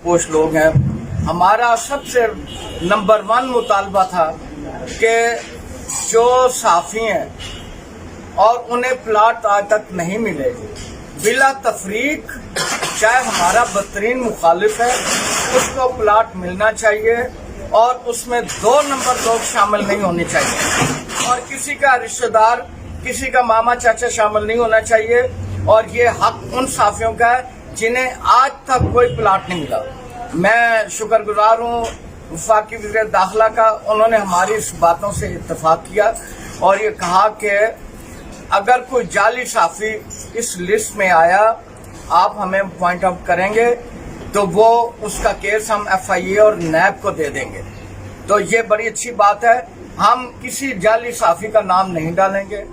Post लोग हैं। हमारा सबसे नंबर 1 मुतालबा था कि जो साफ़ी हैं और उन्हें प्लाट आज तक नहीं मिले, बिला तफरीक, चाहे हमारा बदतरीन मुखालिफ है, उसको प्लाट मिलना चाहिए और उसमें 2 नंबर लोग शामिल नहीं होने चाहिए और किसी का रिश्तेदार, किसी का मामा चाचा शामिल नहीं होना चाहिए। और ये हक उन साफियों का है जिन्हें आज तक कोई प्लाट नहीं मिला। मैं शुक्रगुजार हूँ वफाकी वज़ीर दाखिला का, उन्होंने हमारी इस बातों से इत्तेफाक किया और ये कहा कि अगर कोई जाली साफी इस लिस्ट में आया, आप हमें पॉइंट आउट करेंगे तो वो उसका केस हम FIA और नैब को दे देंगे। तो ये बड़ी अच्छी बात है, हम किसी जाली साफी का नाम नहीं डालेंगे।